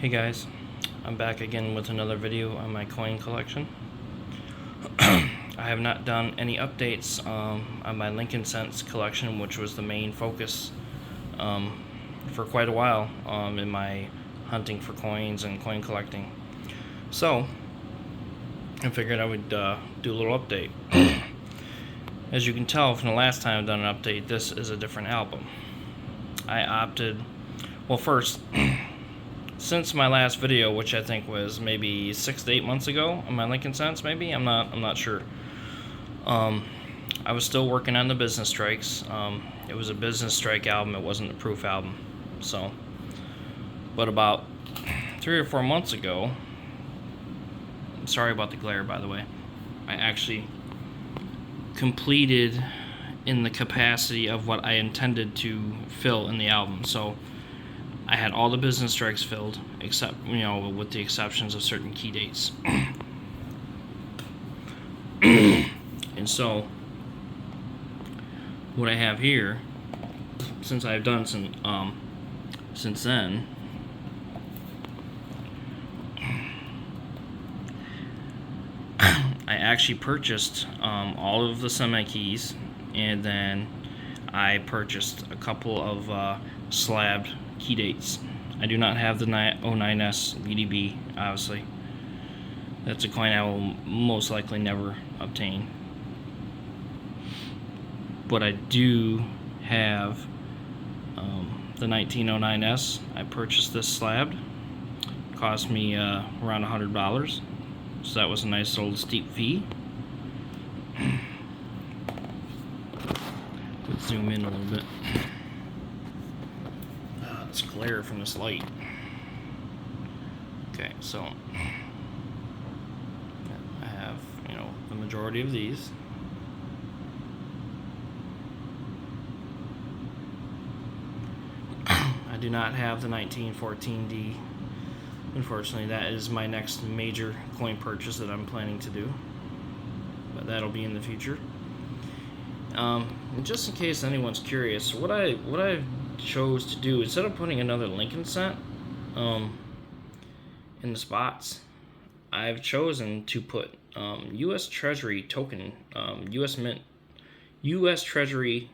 Hey guys, I'm back again with another video on my coin collection. I have not done any updates on my Lincoln Cents collection, which was the main focus for quite a while in my hunting for coins and coin collecting. So I figured I would do a little update. As you can tell from the last time I've done an update, this is a different album. I opted, well, first, since my last video, which I think was maybe 6 to 8 months ago on my Lincoln Cents, maybe I'm not sure. I was still working on the Business Strikes. It was a Business Strike album. It wasn't a Proof album. So, but about 3 or 4 months ago, sorry about the glare, by the way, I actually completed in the capacity of what I intended to fill in the album. So I had all the Business Strikes filled, except, with the exceptions of certain key dates. And so what I have here, since I've done since then, I actually purchased all of the semi-keys, and then I purchased a couple of slabbed key dates. I do not have the 09S BDB, obviously. That's a coin I will most likely never obtain. But I do have the 1909S. I purchased this slabbed. It cost me around $100. So that was a nice little steep fee. Let's zoom in a little bit. It's glare from this light. Okay, so I have, the majority of these. I do not have the 1914D. Unfortunately, that is my next major coin purchase that I'm planning to do. But that'll be in the future. Just in case anyone's curious, what I chose to do, instead of putting another Lincoln Cent in the spots, I've chosen to put U.S. Treasury token, U.S. Mint, U.S. Treasury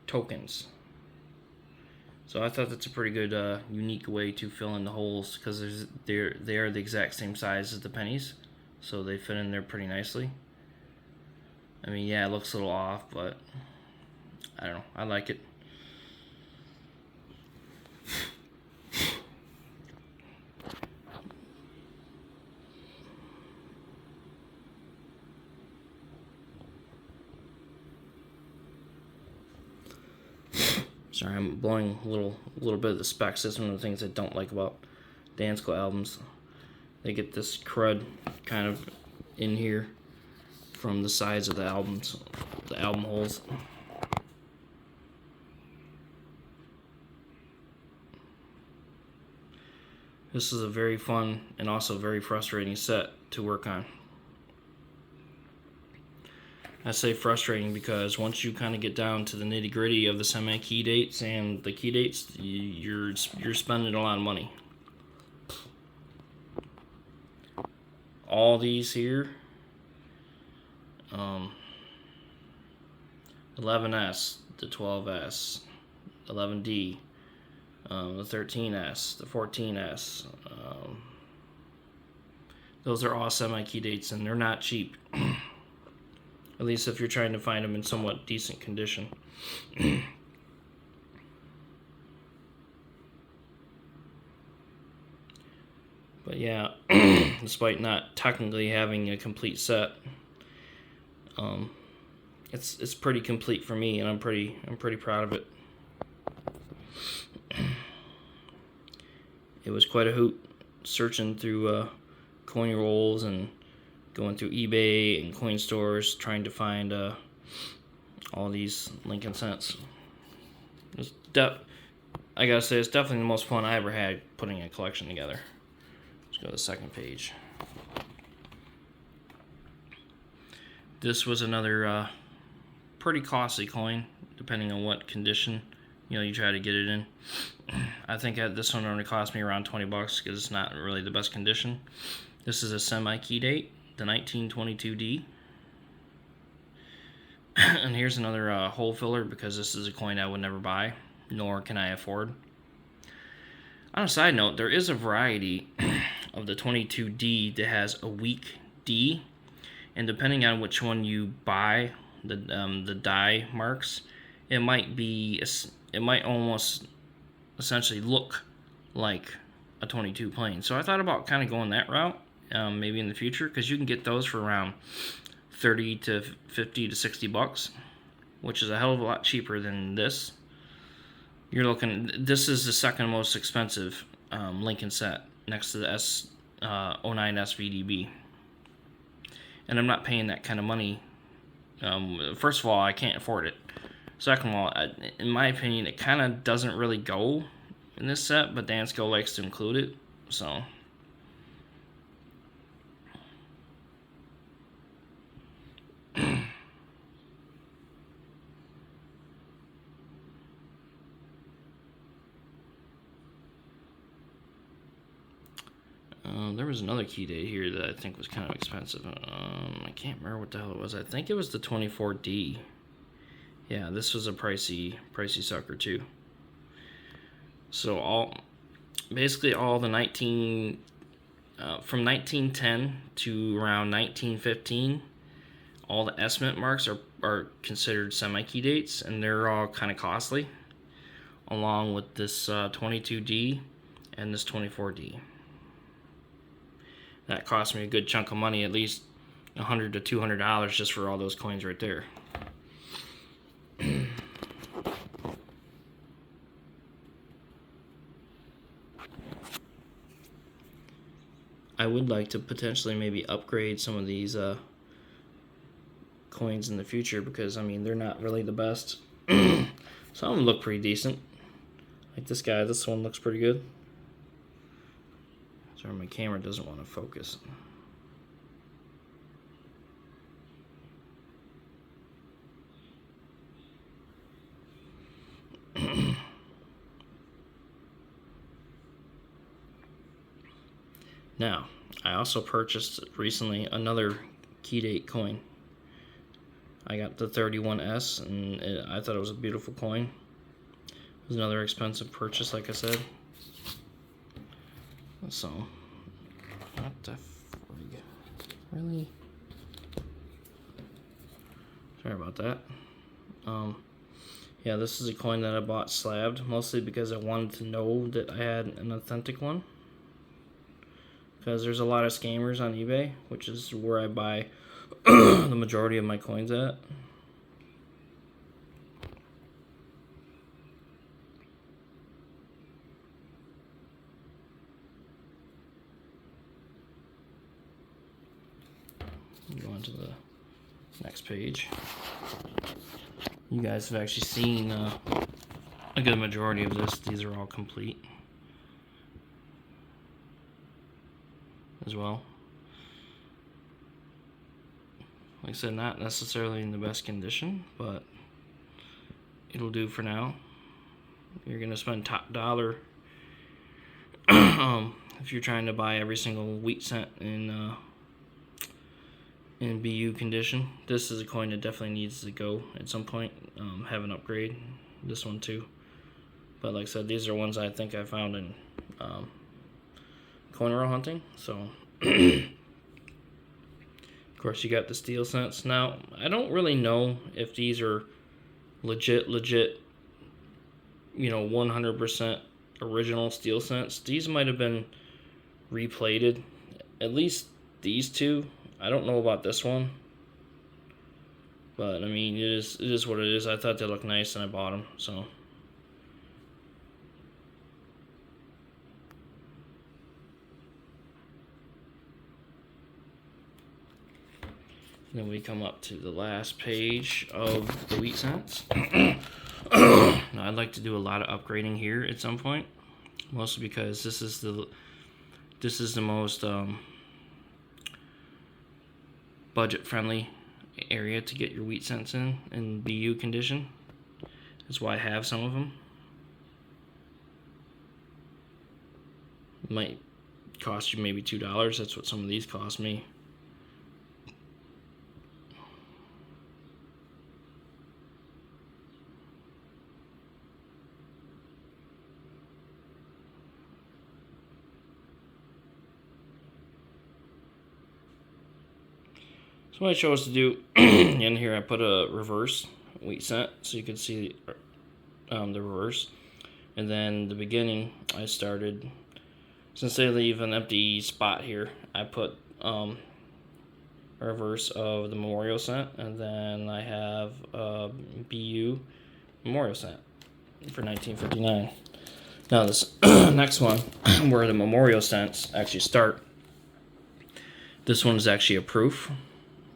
tokens. So I thought that's a pretty good, unique way to fill in the holes, because they are the exact same size as the pennies, so they fit in there pretty nicely. I mean, yeah, it looks a little off, but I don't know. I like it. Sorry, I'm blowing a little bit of the specs. That's one of the things I don't like about Dansko albums. They get this crud kind of in here from the sides of the albums, the album holes. This is a very fun and also very frustrating set to work on. I say frustrating because once you kind of get down to the nitty-gritty of the semi-key dates and the key dates, you're spending a lot of money. All these here, 11S, the 12S, 11D, the 13S, the 14S. Those are all semi-key dates, and they're not cheap. At least if you're trying to find them in somewhat decent condition. But yeah, despite not technically having a complete set, it's pretty complete for me, and I'm pretty proud of it. It was quite a hoot searching through coin rolls and going through eBay and coin stores trying to find all these Lincoln Cents. I gotta say, it's definitely the most fun I ever had putting a collection together. Let's go to the second page. This was another pretty costly coin, depending on what condition you try to get it in. I think this one only cost me around 20 bucks because it's not really the best condition. This is a semi-key date, the 1922D. And here's another hole filler because this is a coin I would never buy, nor can I afford. On a side note, there is a variety of the 22D that has a weak D, and depending on which one you buy, the die marks, it might almost essentially look like a 22 plane. So I thought about kind of going that route, maybe in the future, because you can get those for around 30 to 50 to 60 bucks, which is a hell of a lot cheaper than this. You're looking, this is the second most expensive Lincoln set next to the S09 SVDB. And I'm not paying that kind of money. First of all, I can't afford it. Second of all, in my opinion, it kind of doesn't really go in this set, but Dansko likes to include it, so. There was another key date here that I think was kind of expensive. I can't remember what the hell it was. I think it was the 24D. Yeah, this was a pricey sucker too. So basically all the from 1910 to around 1915, all the S Mint marks are considered semi-key dates, and they're all kind of costly, along with this 22D and this 24D. That cost me a good chunk of money, at least $100 to $200 just for all those coins right there. I would like to potentially maybe upgrade some of these coins in the future, because I mean, they're not really the best. Some of them look pretty decent. Like this guy, this one looks pretty good. Sorry, my camera doesn't want to focus. Now, I also purchased recently another key date coin. I got the 31S, and I thought it was a beautiful coin. It was another expensive purchase, like I said. So, what the frig? Really? Sorry about that. Yeah, this is a coin that I bought slabbed, mostly because I wanted to know that I had an authentic one. Because there's a lot of scammers on eBay, which is where I buy the majority of my coins at. Go on to the next page. You guys have actually seen a good majority of this. These are all complete as well. Like I said, not necessarily in the best condition, but it'll do for now. You're gonna spend top dollar if you're trying to buy every single wheat cent in BU condition. This is a coin that definitely needs to go at some point. Have an upgrade. This one too. But like I said, these are ones I think I found in coin roll hunting. So, of course, you got the steel cents. Now, I don't really know if these are legit, you know, 100% original steel cents. These might have been replated. At least these two. I don't know about this one, but I mean, it is what it is. I thought they looked nice and I bought them, so. Then we come up to the last page of the wheat cents. Now, I'd like to do a lot of upgrading here at some point, mostly because this is the most budget-friendly area to get your wheat cents in BU condition. That's why I have some of them. Might cost you maybe $2. That's what some of these cost me. So what I chose to do in here, I put a reverse wheat cent so you can see the reverse. And then the beginning, I started, since they leave an empty spot here, I put a reverse of the memorial cent, and then I have a BU memorial cent for 1959. Now this next one, where the memorial cents actually start, this one is actually a proof,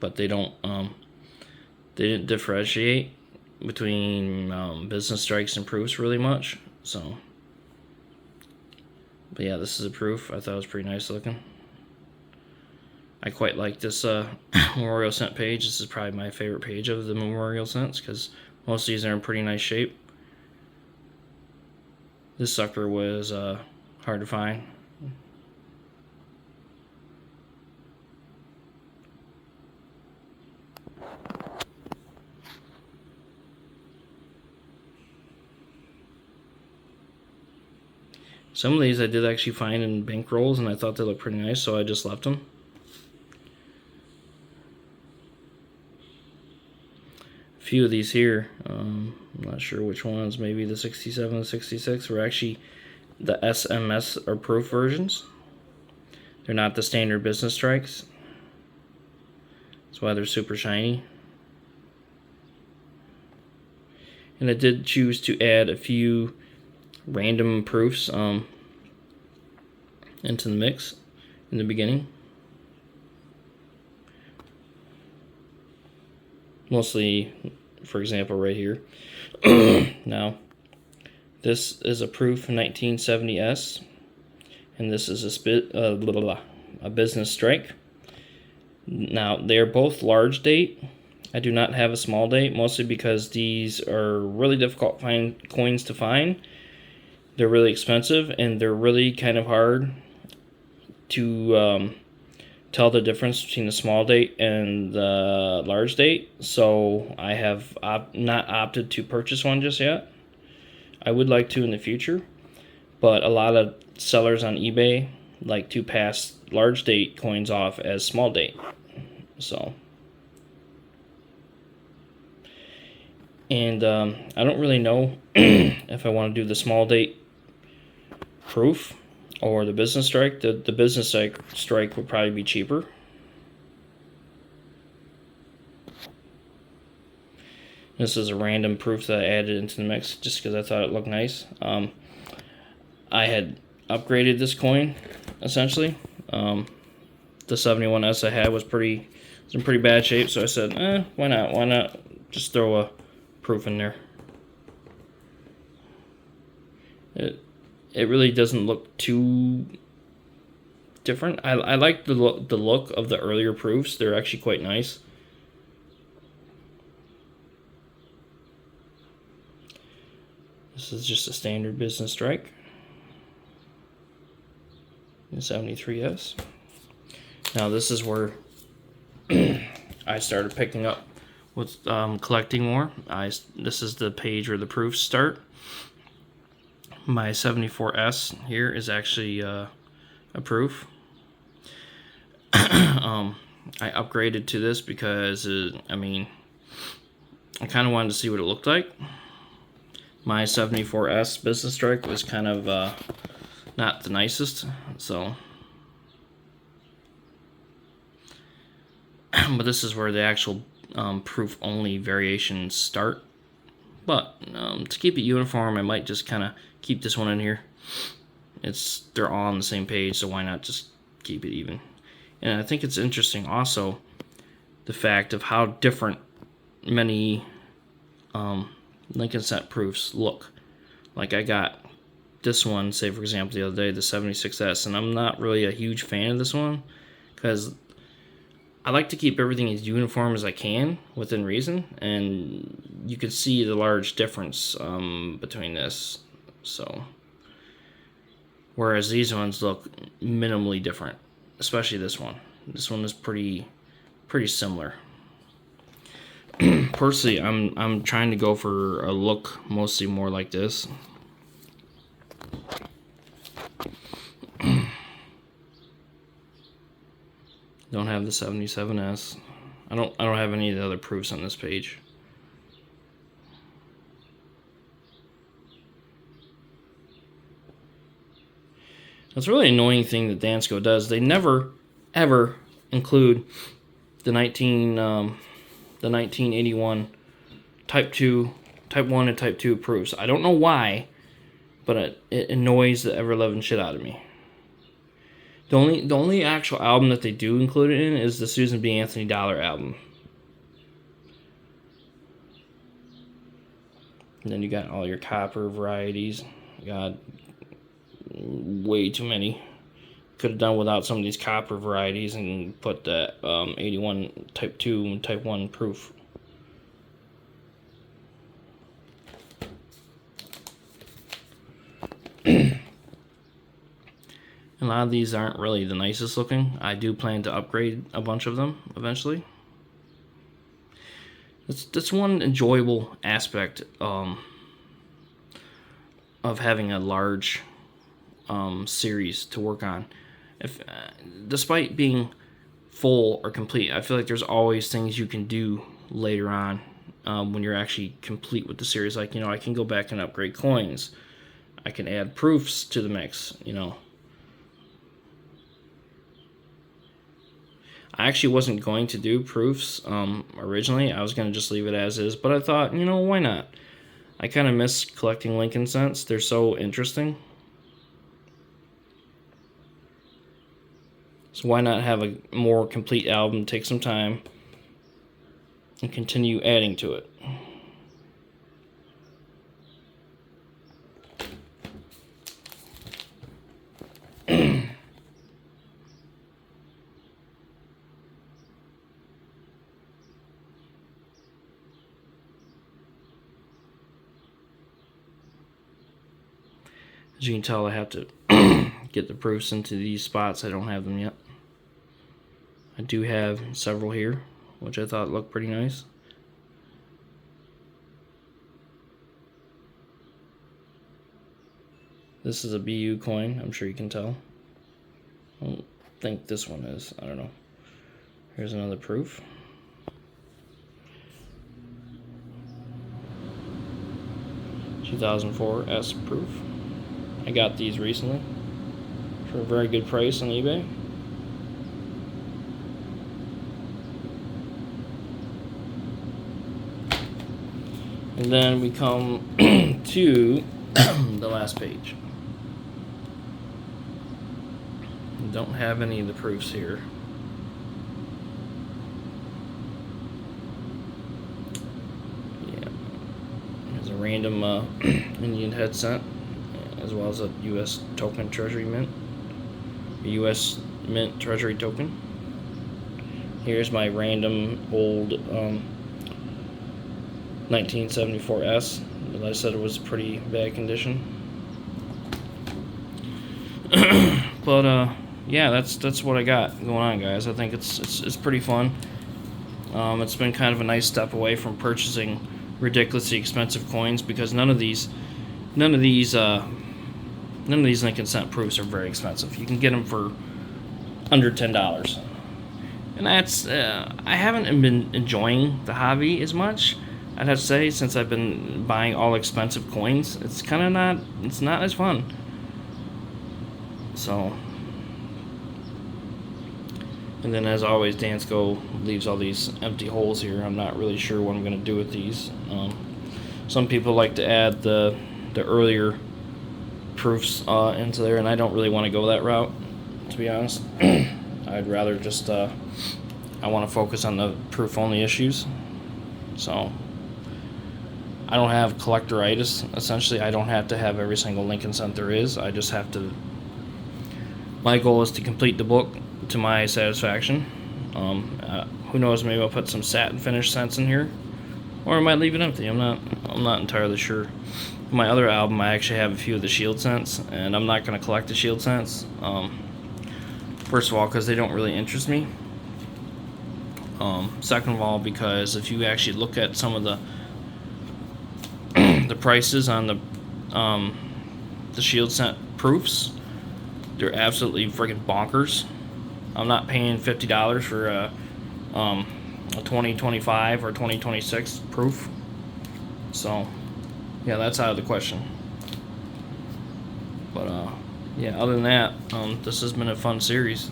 but they didn't differentiate between business strikes and proofs really much. So, but yeah, this is a proof. I thought it was pretty nice looking. I quite like this memorial cent page. This is probably my favorite page of the memorial cents because most of these are in pretty nice shape. This sucker was hard to find. Some of these I did actually find in bank rolls, and I thought they looked pretty nice, so I just left them. A few of these here, I'm not sure which ones, maybe the 67 and 66 were actually the SMS or proof versions. They're not the standard business strikes. That's why they're super shiny. And I did choose to add a few random proofs into the mix in the beginning. Mostly, for example, right here. Now, this is a proof 1970S, and this is a business strike. Now, they are both large date. I do not have a small date, mostly because these are really difficult coins to find. They're really expensive, and they're really kind of hard to tell the difference between the small date and the large date. So I have not opted to purchase one just yet. I would like to in the future, but a lot of sellers on eBay like to pass large date coins off as small date. So, and I don't really know if I want to do the small date proof or the business strike. The business strike would probably be cheaper. This is a random proof that I added into the mix just because I thought it looked nice. I had upgraded this coin essentially. The 71S I had was in pretty bad shape, so I said, why not? Why not just throw a proof in there? It really doesn't look too different. I like the look of the earlier proofs. They're actually quite nice. This is just a standard business strike. The 73S. Now this is where I started picking up with collecting more. This is the page where the proofs start. My 74S here is actually a proof. I upgraded to this because I kind of wanted to see what it looked like. My 74S business strike was kind of not the nicest, so. But this is where the actual proof only variations start. But to keep it uniform, I might just kind of keep this one in here. They're all on the same page, so why not just keep it even? And I think it's interesting also the fact of how different many Lincoln cent proofs look. Like I got this one, say for example the other day, the 76S, and I'm not really a huge fan of this one because I like to keep everything as uniform as I can within reason, and you can see the large difference between this. So whereas these ones look minimally different, especially this one. This one is pretty similar. Personally, I'm trying to go for a look mostly more like this. Don't have the 77S. I don't have any of the other proofs on this page. That's a really annoying thing that Dansko does. They never ever include the 1981 Type 2, Type 1 and Type 2 proofs. I don't know why, but it annoys the ever-loving shit out of me. The only actual album that they do include it in is the Susan B. Anthony Dollar album. And then you got all your copper varieties. You got way too many. Could have done without some of these copper varieties and put the 81 Type 2 and Type 1 proof. A lot of these aren't really the nicest looking. I do plan to upgrade a bunch of them eventually. That's one enjoyable aspect of having a large series to work on. If despite being full or complete, I feel like there's always things you can do later on when you're actually complete with the series. Like, I can go back and upgrade coins. I can add proofs to the mix, I actually wasn't going to do proofs originally. I was going to just leave it as is, but I thought, why not? I kind of miss collecting Lincoln Cents. They're so interesting. So why not have a more complete album, take some time, and continue adding to it. As you can tell, I have to get the proofs into these spots. I don't have them yet. I do have several here, which I thought looked pretty nice. This is a BU coin, I'm sure you can tell. I don't think this one is, I don't know. Here's another proof. $2004 proof. I got these recently for a very good price on eBay. And then we come to the last page. Don't have any of the proofs here. Yeah, there's a random Indian head cent, as well as a U.S. token treasury mint, a U.S. mint treasury token. Here's my random old 1974S that I said it was pretty bad condition. But yeah, that's what I got going on, guys. I think it's pretty fun. It's been kind of a nice step away from purchasing ridiculously expensive coins, because none of these Lincoln Cent proofs are very expensive. You can get them for under $10, and that's I haven't been enjoying the hobby as much, I'd have to say, since I've been buying all expensive coins. It's kind of not as fun. So, and then as always, Dansko leaves all these empty holes here. I'm not really sure what I'm going to do with these. Some people like to add the earlier proofs into there, and I don't really want to go that route, to be honest. I'd rather just I want to focus on the proof only issues. So I don't have collectoritis. Essentially, I don't have to have every single Lincoln Cent there is. I just have to. My goal is to complete the book to my satisfaction. Who knows? Maybe I'll put some satin finish cents in here. or I might leave it empty. I'm not entirely sure. My other album, I actually have a few of the Shield scents, and I'm not going to collect the Shield scents. First of all, because they don't really interest me. Second of all, because if you actually look at some of the the prices on the Shield scent proofs, they're absolutely freaking bonkers. I'm not paying $50 for a 2025 or 2026 proof. So, yeah, that's out of the question. But yeah, other than that, this has been a fun series.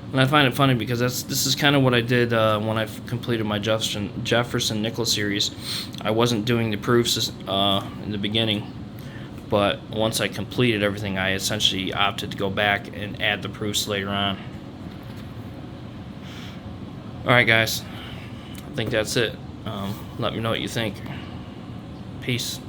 And I find it funny because this is kind of what I did when I completed my Jefferson Nicholas series. I wasn't doing the proofs in the beginning, but once I completed everything, I essentially opted to go back and add the proofs later on. Alright guys, I think that's it. Let me know what you think. Peace.